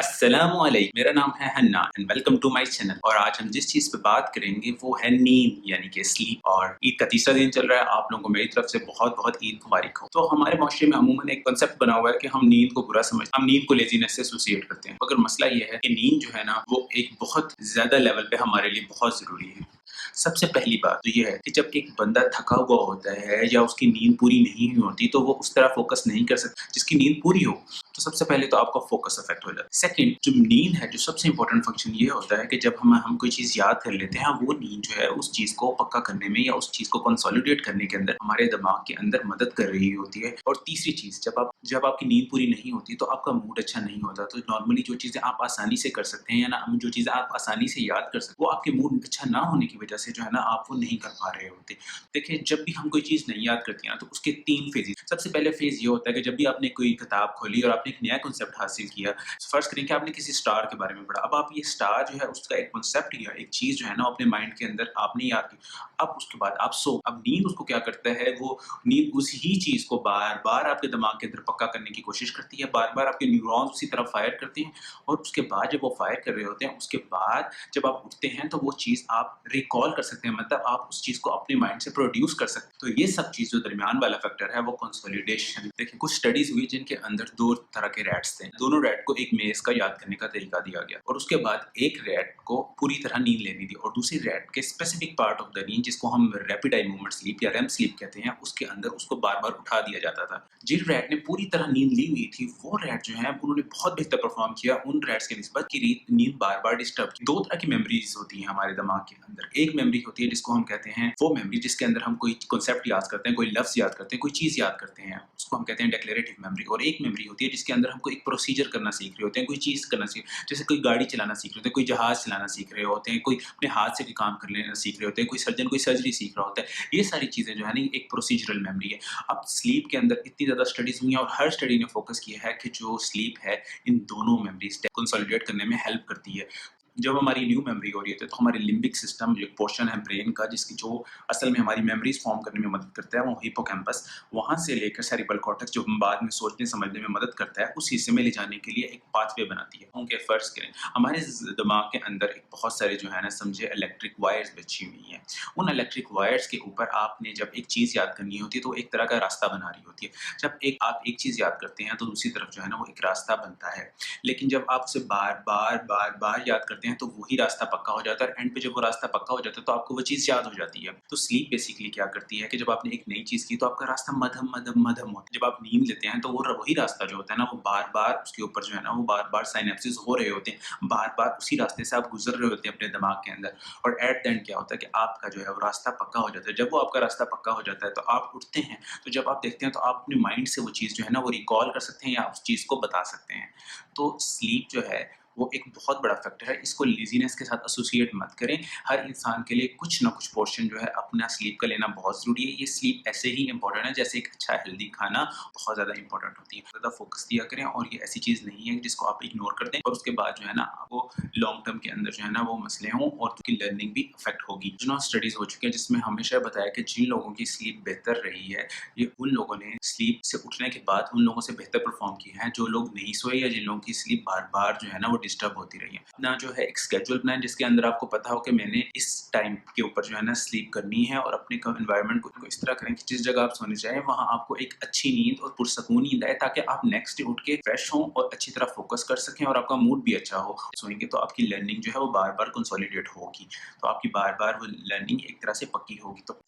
अस्सलाम वालेकुम, मेरा नाम है Hannah and welcome to my channel. और आज हम जिस चीज़ पे बात करेंगे वो है नींद यानी कि स्लीप। और ईद का तीसरा दिन चल रहा है, आप लोगों को मेरी तरफ से बहुत बहुत ईद मुबारक हो। तो हमारे माशरे में अमूमन एक कंसेप्ट बना हुआ है कि हम नींद को बुरा समझते हैं, हम नींद को लेजीनेस से एसोसिएट करते हैं। मगर मसला ये है कि नींद जो है ना वो एक बहुत ज़्यादा लेवल पे हमारे लिए बहुत ज़रूरी है। सबसे पहली बात तो ये है कि जब एक बंदा थका हुआ होता है या उसकी नींद पूरी नहीं हुई होती तो वो उस तरह फोकस नहीं कर सकता जिसकी नींद पूरी हो। तो सबसे पहले तो आपका फोकस अफेक्ट हो जाता है। सेकंड, जो नींद है, जो सबसे इंपॉर्टेंट फंक्शन ये होता है कि जब हम कोई चीज़ याद कर लेते हैं, वो नींद जो है उस चीज़ को पक्का करने में या उस चीज़ को कंसोलिडेट करने के अंदर हमारे दिमाग के अंदर मदद कर रही होती है। और तीसरी चीज़, जब आपकी नींद पूरी नहीं होती तो आपका मूड अच्छा नहीं होता। तो नॉर्मली जो चीज़ें आप आसानी से कर सकते हैं या ना जो चीज़ें आप आसानी से याद कर सकते हैं, वो आपके मूड अच्छा ना होने की वजह से जो है ना आप वो नहीं कर पा रहे होते। देखिए, जब भी हम कोई चीज़ नहीं याद करते हैं तो उसके 3 फेजेज़। सबसे पहले फेज़ ये होता है कि जब भी आपने कोई किताब खोली और आपने एक नया कॉन्सेप्ट हासिल किया, फर्ज़ करें कि आपने किसी स्टार के बारे में पढ़ा। अब आप ये स्टार जो है उसका एक कॉन्सेप्ट या एक चीज़ जो है ना अपने माइंड के अंदर आपने याद की। अब उसके बाद आप अब नींद उसको क्या करता है, वो नींद उस ही चीज़ को बार-बार आपके दिमाग के अंदर पक्का करने की कोशिश करती है, बार-बार आपके न्यूरॉन्स उसी तरफ फायर करते हैं। और उसके बाद जब वो फायर कर रहे होते हैं, उसके बाद जब आप उठते हैं तो वो चीज़ आप रिकॉल कर सकते हैं, मतलब आप उस चीज़ को अपने माइंड से प्रोड्यूस कर सकते हैं। तो ये सब चीज़ जो दरमियान वाला फैक्टर है वो कंसोलिडेशन। देखिए, कुछ स्टडीज़ हुई जिनके अंदर 2 तरह के रैट्स थे। दोनों रैट को एक मेज़ का याद करने का तरीका दिया गया और उसके बाद एक रैट को पूरी तरह नींद लेनी थी और दूसरी रैट के स्पेसिफिक पार्ट ऑफ द नींद, जिसको हम रैपिड आई मूवमेंट स्लीप या रेम स्लीप कहते हैं, उसके अंदर उसको बार-बार उठा दिया जाता था। जिन रैट ने पूरी तरह नींद ली हुई थी, वो रैट जो है उन्होंने बहुत बेहतर परफॉर्म किया उन रैट्स के निस्बत की नींद बार-बार डिस्टर्ब की। 2 तरह की मेमोरीज़ होती हैं हमारे दिमाग के अंदर। एक मेमोरी होती है जिसको हम कहते हैं वो मेमोरी जिसके अंदर हम कोई कॉन्सेप्ट याद करते हैं, कोई लफ्ज़ याद करते हैं, कोई चीज़ याद करते हैं, उसको हम कहते हैं डिक्लेरेटिव मेमोरी। और एक मेमोरी होती है जिसके अंदर हम कोई एक प्रोसीजर करना सीख रहे होते हैं, कोई चीज़ करना जैसे कोई गाड़ी चलाना सीख रहे होते हैं, कोई जहाज़ चलाना सीख रहे होते हैं, कोई अपने हाथ से कोई काम कर लेना सीख रहे होते हैं, कोई सर्जन कोई सर्जरी सीख रहा होता है। ये सारी चीज़ें जो है ना एक प्रोसीजरल मेमोरी है। अब स्लीप के अंदर इतनी ज़्यादा स्टडीज़ हुई हैं और हर स्टडी ने फोकस किया है कि जो स्लीप है इन दोनों मेमोरीज़ को कंसोलिडेट करने में हेल्प करती है। जब हमारी न्यू मेमोरी हो रही होती है तो हमारे लिम्बिक सिस्टम, जो पोर्शन है ब्रेन का जिसकी जो असल में हमारी मेमोरीज फॉर्म करने में मदद करता है, वो हिप्पोकैम्पस, वहाँ से लेकर सेरिब्रल कॉर्टेक्स जो हम बाद में सोचने समझने में मदद करता है, उस हिस्से में ले जाने के लिए एक पाथवे बनाती है। उनके फर्ज करें हमारे दिमाग के अंदर एक बहुत सारे जो है ना समझे इलेक्ट्रिक वायर्स बिछी हुई हैं। उन इलेक्ट्रिक वायर्स के ऊपर आपने जब एक चीज़ याद करनी होती है तो एक तरह का रास्ता बना रही होती है। जब आप एक चीज़ याद करते हैं तो दूसरी तरफ जो है ना वो एक रास्ता बनता है। लेकिन जब आप उसे बार-बार याद करते हैं तो वही रास्ता पक्का हो जाता है और एंड पे जब वो रास्ता पक्का हो जाता है तो आपको वो चीज़ याद हो जाती है। तो स्लीप बेसिकली क्या करती है कि जब आपने एक नई चीज़ की तो आपका रास्ता मध्यम होता है। जब आप नींद लेते हैं तो वो वही रास्ता जो होता है ना वो बार-बार उसके ऊपर जो है ना वो बार-बार सिनैप्सेस हो रहे होते हैं। बार-बार उसी रास्ते से आप गुज़र रहे होते हैं अपने दिमाग के अंदर और एट द एंड क्या होता है कि आपका जो है वो रास्ता पक्का हो जाता है। जब वो आपका रास्ता पक्का हो जाता है तो आप उठते हैं, तो जब आप देखते हैं तो आप अपने माइंड से वो चीज़ जो है ना वो रिकॉल कर सकते हैं या उस चीज़ को बता सकते हैं। तो स्लीप जो है वो एक बहुत बड़ा फैक्टर है, इसको लेज़ीनेस के साथ एसोसिएट मत करें। हर इंसान के लिए कुछ ना कुछ पोर्शन जो है अपना स्लीप का लेना बहुत ज़रूरी है। ये स्लीप ऐसे ही इम्पोर्टेंट है जैसे एक अच्छा हेल्दी खाना बहुत ज़्यादा इम्पोर्टेंट होती है। ज़्यादा फोकस दिया करें और ये ऐसी चीज़ नहीं है जिसको आप इग्नोर कर दें और उसके बाद जो है ना वो लॉन्ग टर्म के अंदर जो है ना वो मसले हों और उनकी लर्निंग भी अफेक्ट होगी। जो स्टडीज़ हो चुकी हैं जिसमें हमेशा बताया कि जिन लोगों की स्लीप बेहतर रही है, ये उन लोगों ने स्लीप से उठने के बाद उन लोगों से बेहतर परफॉर्म किया है जो लोग नहीं सोए या जिन लोगों की स्लीप बार-बार जो है ना वो डिस्टर्ब होती रही है। अपना जो है एक शेड्यूल बनाएं जिसके अंदर आपको पता हो कि मैंने इस टाइम के ऊपर जो है ना स्लीप करनी है और अपने एनवायरनमेंट को इस तरह करें कि जिस जगह आप सोने जाएँ वहाँ आपको एक अच्छी नींद और पुरसकून नींद आए ताकि आप नेक्स्ट डे उठ के फ्रेश हों और अच्छी तरह फोकस कर सकें और आपका मूड भी अच्छा हो। सोएंगे तो आपकी लर्निंग जो है वो बार-बार कंसोलिडेट होगी, तो आपकी बार-बार वो लर्निंग एक तरह से पक्की होगी। तो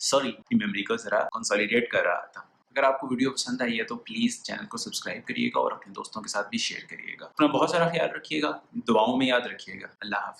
सॉरी, मेमोरी को ज़रा कंसोलिडेट कर रहा था। अगर आपको वीडियो पसंद आई है तो प्लीज़ चैनल को सब्सक्राइब करिएगा और अपने दोस्तों के साथ भी शेयर करिएगा। अपना बहुत सारा ख्याल रखिएगा, दुआओं में याद रखिएगा। अल्लाह हाफ़िज़।